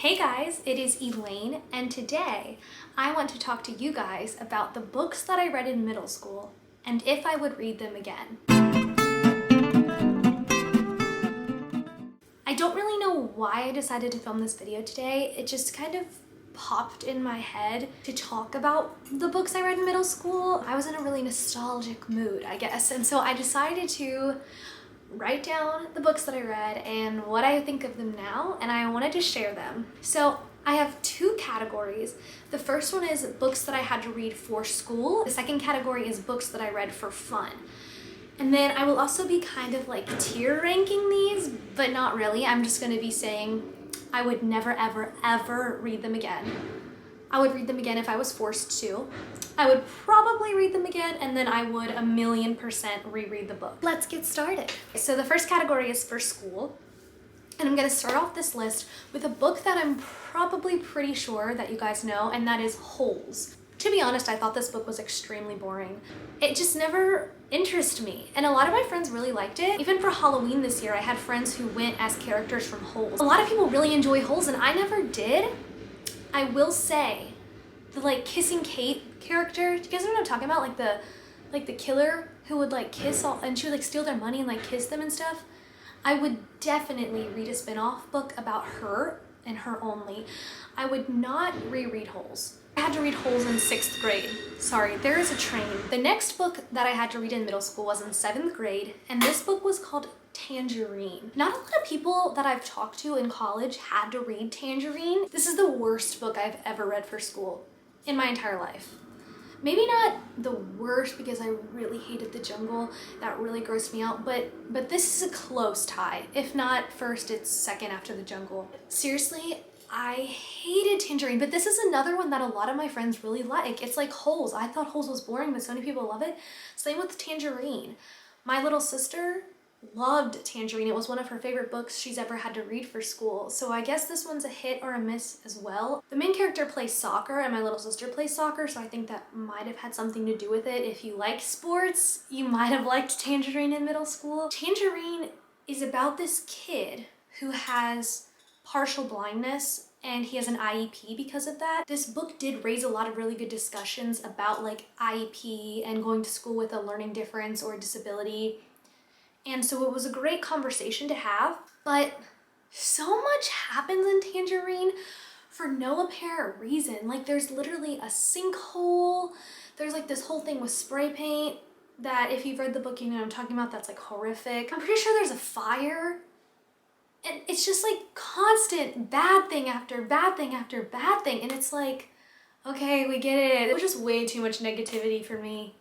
Hey guys, it is Elayne, and today I want to talk to you guys about the books that I read in middle school and if I would read them again. I don't really know why I decided to film this video today. It just kind of popped in my head to talk about the books I read in middle school. I was in a really nostalgic mood, I guess, and so I decided to write down the books that I read and what I think of them now, and I wanted to share them. So I have two categories. The first one is books that I had to read for school. The second category is books that I read for fun. And then I will also be kind of like tier ranking these, but not really. I'm just going to be saying I would never, ever, ever read them again. I would read them again if I was forced to. I would probably read them again, and then I would 1,000,000% reread the book. Let's get started. So the first category is for school, and I'm gonna start off this list with a book that I'm probably pretty sure that you guys know, and that is Holes. To be honest, I thought this book was extremely boring. It just never interested me, and a lot of my friends really liked it. Even for Halloween this year, I had friends who went as characters from Holes. A lot of people really enjoy Holes, and I never did. I will say, the like kissing Kate character, do you guys know what I'm talking about? Like the killer who would like kiss all, and she would like steal their money and like kiss them and stuff. I would definitely read a spin-off book about her and her only. I would not reread Holes. I had to read Holes in 6th grade. Sorry, there is a train. The next book that I had to read in middle school was in 7th grade, and this book was called Tangerine. Not a lot of people that I've talked to in college had to read Tangerine. This is the worst book I've ever read for school in my entire life. Maybe not the worst because I really hated the jungle. That really grossed me out, but this is a close tie. If not first, it's second after the jungle. Seriously, I hated Tangerine, but this is another one that a lot of my friends really like. It's like Holes. I thought Holes was boring, but so many people love it. Same with Tangerine. My little sister loved Tangerine. It was one of her favorite books she's ever had to read for school. So I guess this one's a hit or a miss as well. The main character plays soccer and my little sister plays soccer, so I think that might have had something to do with it. If you like sports, you might have liked Tangerine in middle school. Tangerine is about this kid who has partial blindness and he has an IEP because of that. This book did raise a lot of really good discussions about like IEP and going to school with a learning difference or a disability. And so it was a great conversation to have, but so much happens in Tangerine for no apparent reason. Like there's literally a sinkhole. There's like this whole thing with spray paint that if you've read the book, you know what I'm talking about. That's like horrific. I'm pretty sure there's a fire. And it's just like constant bad thing after bad thing after bad thing. And it's like, okay, we get it. It was just way too much negativity for me.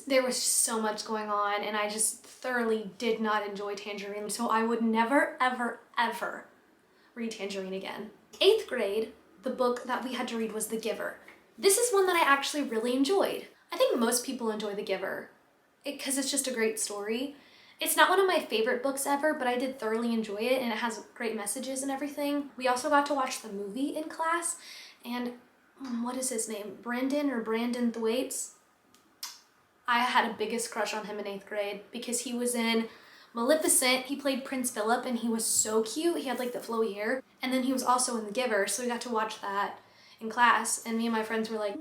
There was so much going on and I just thoroughly did not enjoy Tangerine. So I would never, ever, ever read Tangerine again. 8th grade, the book that we had to read was The Giver. This is one that I actually really enjoyed. I think most people enjoy The Giver because it's just a great story. It's not one of my favorite books ever, but I did thoroughly enjoy it and it has great messages and everything. We also got to watch the movie in class and what is his name? Brandon Thwaites. I had a biggest crush on him in 8th grade because he was in Maleficent. He played Prince Philip and he was so cute. He had like the flowy hair. And then he was also in The Giver, so we got to watch that in class and me and my friends were like,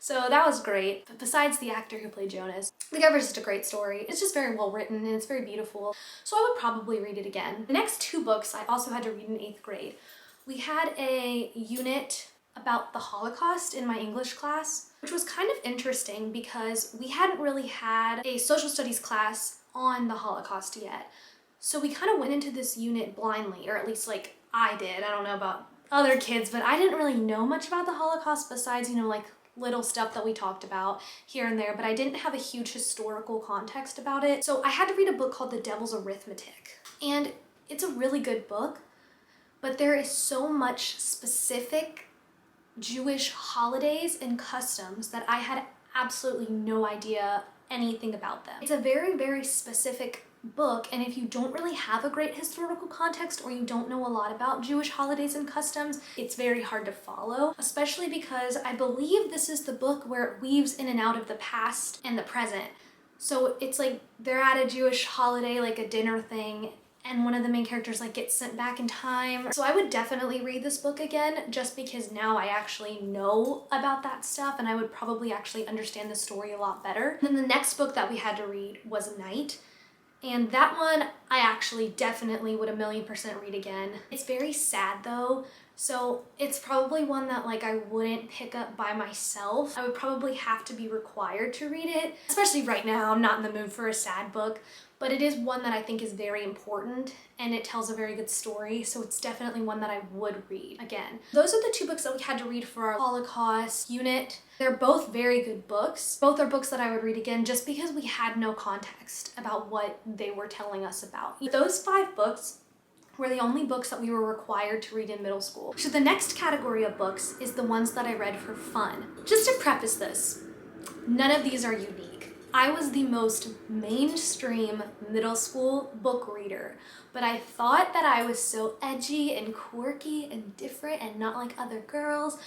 So that was great. But besides the actor who played Jonas, The Giver is just a great story. It's just very well written and it's very beautiful. So I would probably read it again. The next two books I also had to read in 8th grade. We had a unit about the Holocaust in my English class, which was kind of interesting because we hadn't really had a social studies class on the Holocaust yet. So we kind of went into this unit blindly, or at least like I did. I don't know about other kids, but I didn't really know much about the Holocaust besides, you know, like little stuff that we talked about here and there, but I didn't have a huge historical context about it. So I had to read a book called The Devils Arithmetic, and it's a really good book, but there is so much specific Jewish holidays and customs that I had absolutely no idea anything about them. It's a very, very specific book, and if you don't really have a great historical context or you don't know a lot about Jewish holidays and customs, it's very hard to follow, especially because I believe this is the book where it weaves in and out of the past and the present. So it's like they're at a Jewish holiday, like a dinner thing, and one of the main characters like gets sent back in time. So I would definitely read this book again just because now I actually know about that stuff and I would probably actually understand the story a lot better. And then the next book that we had to read was Night. And that one I actually definitely would 1,000,000% read again. It's very sad though, so it's probably one that like I wouldn't pick up by myself. I would probably have to be required to read it, especially right now. I'm not in the mood for a sad book, but it is one that I think is very important and it tells a very good story, so it's definitely one that I would read again. Those are the two books that we had to read for our Holocaust unit. They're both very good books. Both are books that I would read again just because we had no context about what they were telling us about. Those 5 books were the only books that we were required to read in middle school. So the next category of books is the ones that I read for fun. Just to preface this, none of these are unique. I was the most mainstream middle school book reader, but I thought that I was so edgy and quirky and different and not like other girls.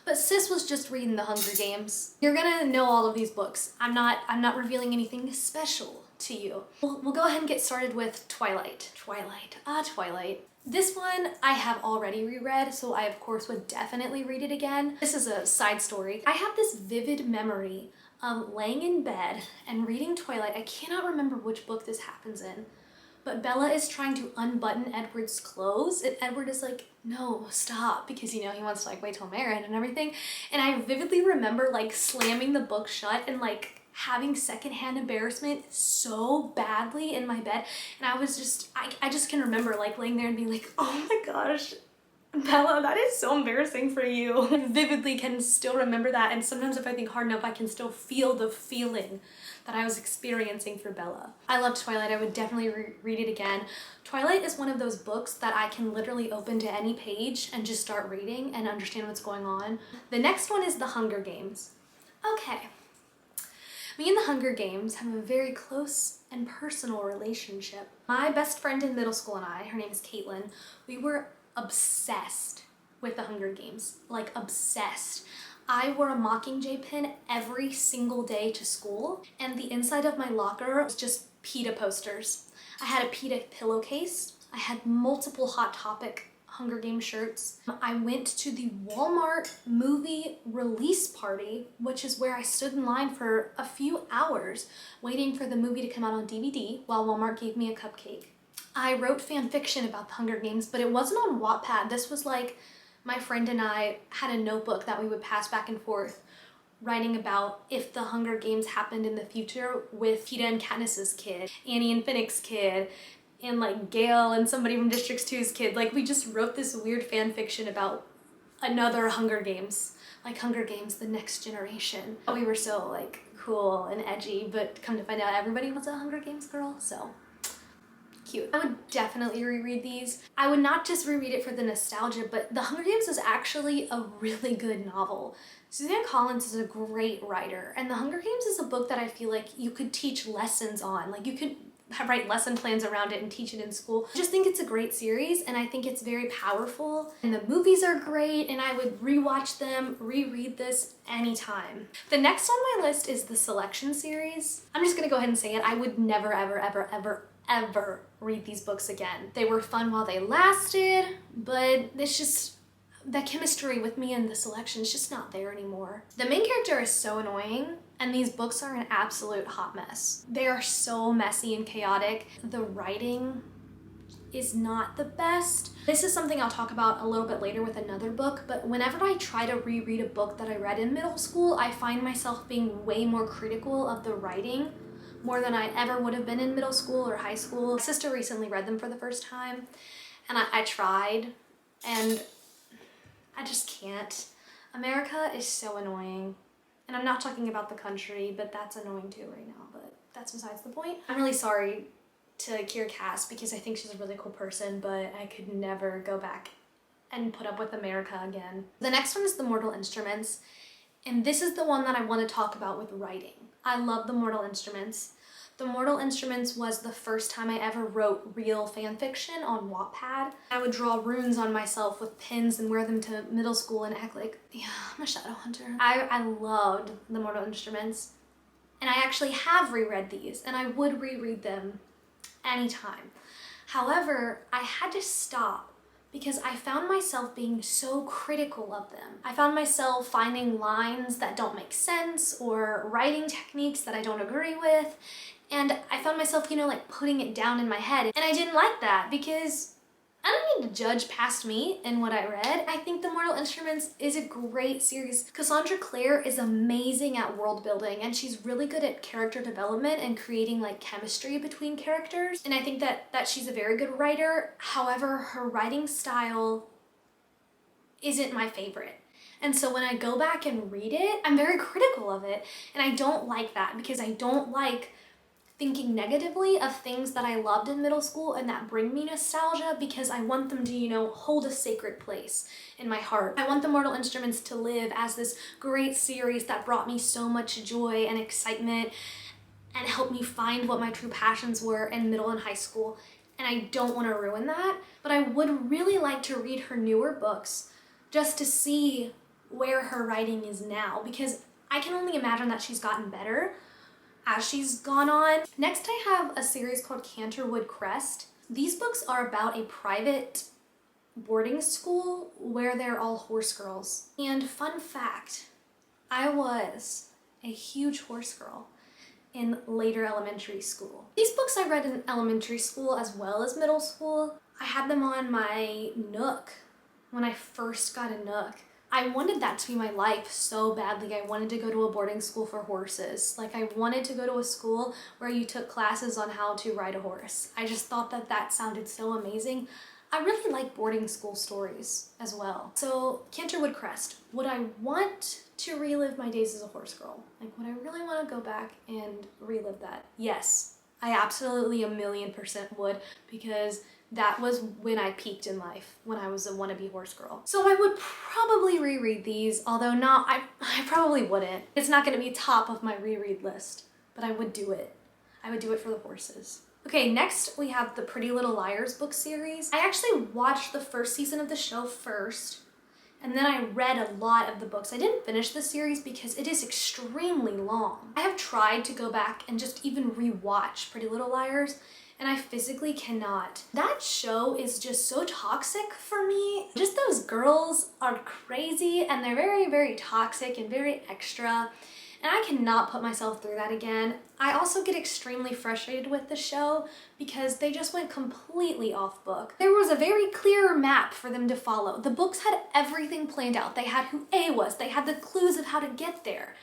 But sis was just reading The Hunger Games. You're gonna know all of these books. I'm not revealing anything special to you. We'll go ahead and get started with Twilight. Twilight. This one I have already reread, so I of course would definitely read it again. This is a side story. I have this vivid memory of laying in bed and reading Twilight. I cannot remember which book this happens in, but Bella is trying to unbutton Edward's clothes and Edward is like, no, stop, because you know, he wants to like wait till married and everything. And I vividly remember like slamming the book shut and like having secondhand embarrassment so badly in my bed. And I was just, I just can remember like laying there and being like, oh my gosh, Bella, that is so embarrassing for you. I vividly can still remember that, and sometimes if I think hard enough, I can still feel the feeling that I was experiencing for Bella. I love Twilight. I would definitely read it again. Twilight is one of those books that I can literally open to any page and just start reading and understand what's going on. The next one is The Hunger Games. Okay. Me and The Hunger Games have a very close and personal relationship. My best friend in middle school and I, her name is Caitlin, we were obsessed with The Hunger Games, like obsessed. I wore a Mockingjay pin every single day to school, and the inside of my locker was just PETA posters. I had a PETA pillowcase. I had multiple Hot Topic Hunger Games shirts. I went to the Walmart movie release party, which is where I stood in line for a few hours waiting for the movie to come out on DVD while Walmart gave me a cupcake. I wrote fan fiction about the Hunger Games, but it wasn't on Wattpad. This was like my friend and I had a notebook that we would pass back and forth writing about if the Hunger Games happened in the future with Peeta and Katniss's kid, Annie and Finnick's kid, and like Gale and somebody from District 2's kid. Like we just wrote this weird fan fiction about another Hunger Games, like Hunger Games, the next generation. We were so like cool and edgy, but come to find out everybody was a Hunger Games girl, so cute. I would definitely reread these. I would not just reread it for the nostalgia, but The Hunger Games is actually a really good novel. Suzanne Collins is a great writer, and The Hunger Games is a book that I feel like you could teach lessons on. Like you could write lesson plans around it and teach it in school. I just think it's a great series, and I think it's very powerful, and the movies are great, and I would rewatch them, reread this anytime. The next on my list is the Selection series. I'm just gonna go ahead and say it. I would never, ever read these books again. They were fun while they lasted, but it's just, the chemistry with me and the Selection is just not there anymore. The main character is so annoying, and these books are an absolute hot mess. They are so messy and chaotic. The writing is not the best. This is something I'll talk about a little bit later with another book, but whenever I try to reread a book that I read in middle school, I find myself being way more critical of the writing, more than I ever would have been in middle school or high school. My sister recently read them for the first time, and I tried, and I just can't. America is so annoying. And I'm not talking about the country, but that's annoying too right now, but that's besides the point. I'm really sorry to Kira Cass because I think she's a really cool person, but I could never go back and put up with America again. The next one is The Mortal Instruments, and this is the one that I want to talk about with writing. I love The Mortal Instruments. The Mortal Instruments was the first time I ever wrote real fan fiction on Wattpad. I would draw runes on myself with pins and wear them to middle school and act like, yeah, I'm a shadow hunter. I loved The Mortal Instruments, and I actually have reread these, and I would reread them anytime. However, I had to stop because I found myself being so critical of them. I found myself finding lines that don't make sense or writing techniques that I don't agree with. And I found myself, like putting it down in my head. And I didn't like that because I don't need to judge past me and what I read. I think The Mortal Instruments is a great series. Cassandra Clare is amazing at world building, and she's really good at character development and creating like chemistry between characters. And I think that she's a very good writer. However, her writing style isn't my favorite. And so when I go back and read it, I'm very critical of it. And I don't like that because I don't like thinking negatively of things that I loved in middle school and that bring me nostalgia, because I want them to, hold a sacred place in my heart. I want The Mortal Instruments to live as this great series that brought me so much joy and excitement and helped me find what my true passions were in middle and high school. And I don't want to ruin that, but I would really like to read her newer books just to see where her writing is now, because I can only imagine that she's gotten better as she's gone on. Next, I have a series called Canterwood Crest. These books are about a private boarding school where they're all horse girls. And fun fact, I was a huge horse girl in later elementary school. These books I read in elementary school as well as middle school. I had them on my Nook when I first got a Nook. I wanted that to be my life so badly. I wanted to go to a boarding school for horses. Like, I wanted to go to a school where you took classes on how to ride a horse. I just thought that sounded so amazing. I really like boarding school stories as well. So Canterwood Crest, would I want to relive my days as a horse girl? Like, would I really want to go back and relive that? Yes, I absolutely 1,000,000% would, because that was when I peaked in life, when I was a wannabe horse girl. So I would probably reread these, although I probably wouldn't. It's not gonna be top of my reread list, but I would do it. I would do it for the horses. Okay, next we have the Pretty Little Liars book series. I actually watched the first season of the show first, and then I read a lot of the books. I didn't finish the series because it is extremely long. I have tried to go back and just even rewatch Pretty Little Liars, and I physically cannot. That show is just so toxic for me. Just those girls are crazy, and they're very, very toxic and very extra, and I cannot put myself through that again. I also get extremely frustrated with the show because they just went completely off book. There was a very clear map for them to follow. The books had everything planned out. They had who A was. They had the clues of how to get there.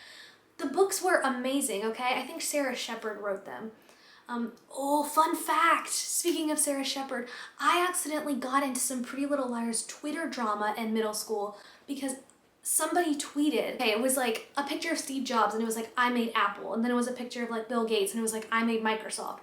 The books were amazing, okay? I think Sarah Shepard wrote them. Fun fact, speaking of Sarah Shepard, I accidentally got into some Pretty Little Liars Twitter drama in middle school because somebody tweeted, okay, it was like a picture of Steve Jobs and it was like, I made Apple. And then it was a picture of like Bill Gates and it was like, I made Microsoft.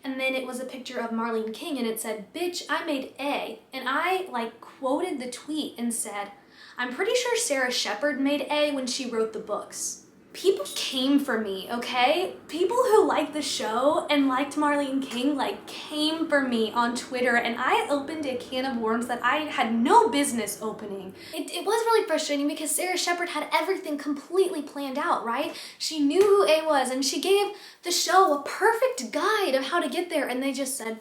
And then it was a picture of Marlene King and it said, bitch, I made A. And I like quoted the tweet and said, I'm pretty sure Sarah Shepard made A when she wrote the books. People came for me, okay? People who liked the show and liked Marlene King came for me on Twitter, and I opened a can of worms that I had no business opening. It was really frustrating because Sarah Shepard had everything completely planned out, right? She knew who A was, and she gave the show a perfect guide of how to get there, and they just said,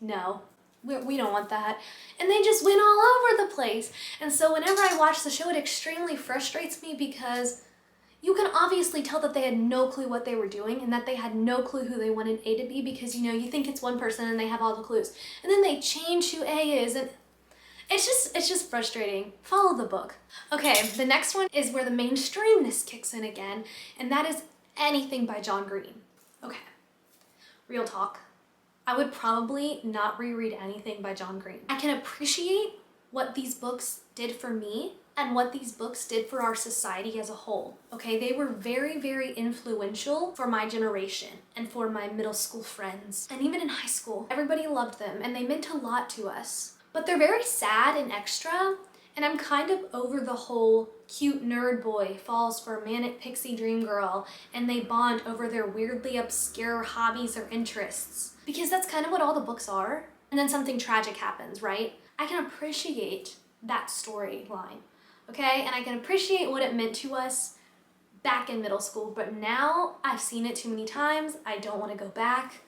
no. We don't want that. And they just went all over the place. And so whenever I watch the show, it extremely frustrates me because you can obviously tell that they had no clue what they were doing and that they had no clue who they wanted A to be because, you think it's one person and they have all the clues. And then they change who A is, and it's just frustrating. Follow the book. Okay, the next one is where the mainstreamness kicks in again, and that is anything by John Green. Okay, real talk. I would probably not reread anything by John Green. I can appreciate what these books did for me and what these books did for our society as a whole, okay? They were very, very influential for my generation and for my middle school friends. And even in high school, everybody loved them and they meant a lot to us. But they're very sad and extra, and I'm kind of over the whole cute nerd boy falls for manic pixie dream girl and they bond over their weirdly obscure hobbies or interests. Because that's kind of what all the books are. And then something tragic happens, right? I can appreciate that storyline. Okay, and I can appreciate what it meant to us back in middle school, but now I've seen it too many times. I don't want to go back.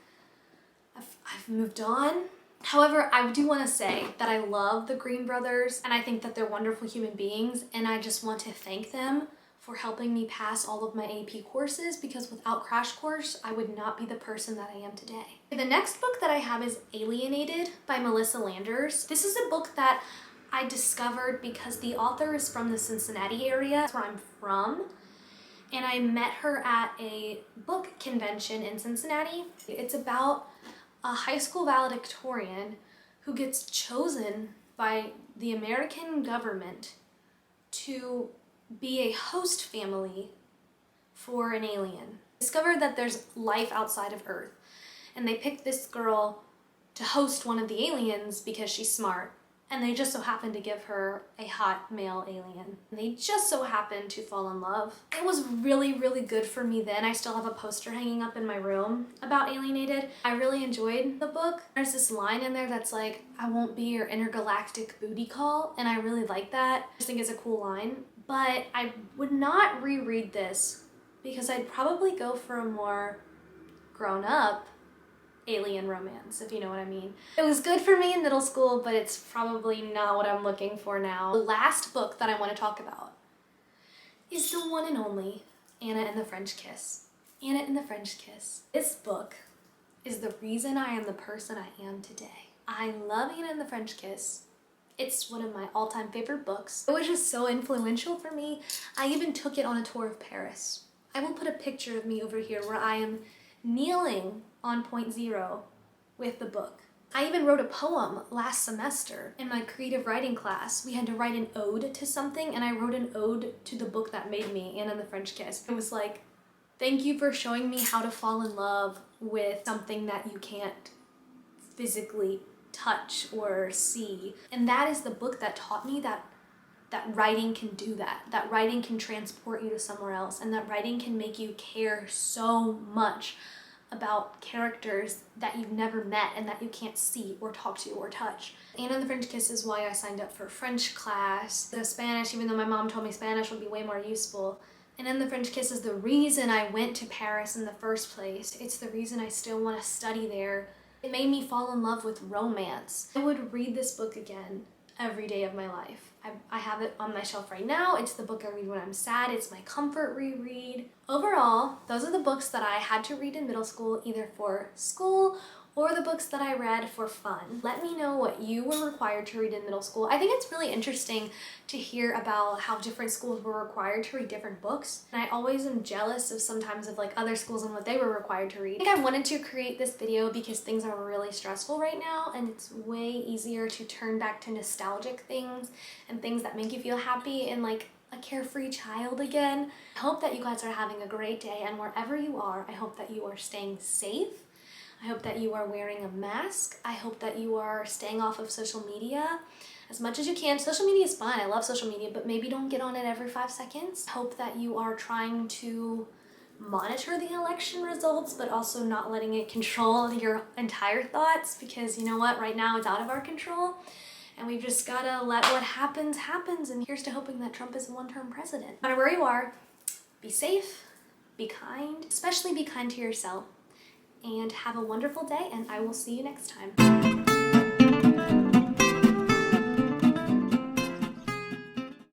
I've moved on, However, I do want to say that I love the Green brothers and I think that they're wonderful human beings, and I just want to thank them for helping me pass all of my AP courses, because without Crash Course, I would not be the person that I am today. The next book that I have is Alienated by Melissa Landers. This is a book that I discovered because the author is from the Cincinnati area. That's where I'm from. And I met her at a book convention in Cincinnati. It's about a high school valedictorian who gets chosen by the American government to be a host family for an alien. Discovered that there's life outside of Earth, and they picked this girl to host one of the aliens because she's smart, and they just so happened to give her a hot male alien. And they just so happened to fall in love. It was really, really good for me then. I still have a poster hanging up in my room about Alienated. I really enjoyed the book. There's this line in there that's like, "I won't be your intergalactic booty call," and I really like that. I just think it's a cool line. But I would not reread this because I'd probably go for a more grown-up alien romance, if you know what I mean. It was good for me in middle school, but it's probably not what I'm looking for now. The last book that I want to talk about is the one and only Anna and the French Kiss. Anna and the French Kiss. This book is the reason I am the person I am today. I love Anna and the French Kiss. It's one of my all-time favorite books. It was just so influential for me. I even took it on a tour of Paris. I will put a picture of me over here where I am kneeling on point zero with the book. I even wrote a poem last semester in my creative writing class. We had to write an ode to something, and I wrote an ode to the book that made me, Anna and the French Kiss. It was like, thank you for showing me how to fall in love with something that you can't physically touch or see. And that is the book that taught me that writing can do that. That writing can transport you to somewhere else, and that writing can make you care so much about characters that you've never met and that you can't see or talk to or touch. Anna and the French Kiss is why I signed up for French class, the Spanish, even though my mom told me Spanish would be way more useful. And then the French Kiss is the reason I went to Paris in the first place. It's the reason I still want to study there. It made me fall in love with romance. I would read this book again every day of my life. I have it on my shelf right now. It's the book I read when I'm sad. It's my comfort reread. Overall, those are the books that I had to read in middle school, either for school or the books that I read for fun. Let me know what you were required to read in middle school. I think it's really interesting to hear about how different schools were required to read different books. And I always am jealous of sometimes of like other schools and what they were required to read. I think I wanted to create this video because things are really stressful right now, and it's way easier to turn back to nostalgic things and things that make you feel happy and like a carefree child again. I hope that you guys are having a great day, and wherever you are, I hope that you are staying safe. I hope that you are wearing a mask. I hope that you are staying off of social media as much as you can. Social media is fine. I love social media, but maybe don't get on it every 5 seconds. I hope that you are trying to monitor the election results, but also not letting it control your entire thoughts, because you know what? Right now it's out of our control, and we've just gotta let what happens, happens, and here's to hoping that Trump is a one-term president. No matter where you are, be safe, be kind, especially be kind to yourself. And have a wonderful day, and I will see you next time.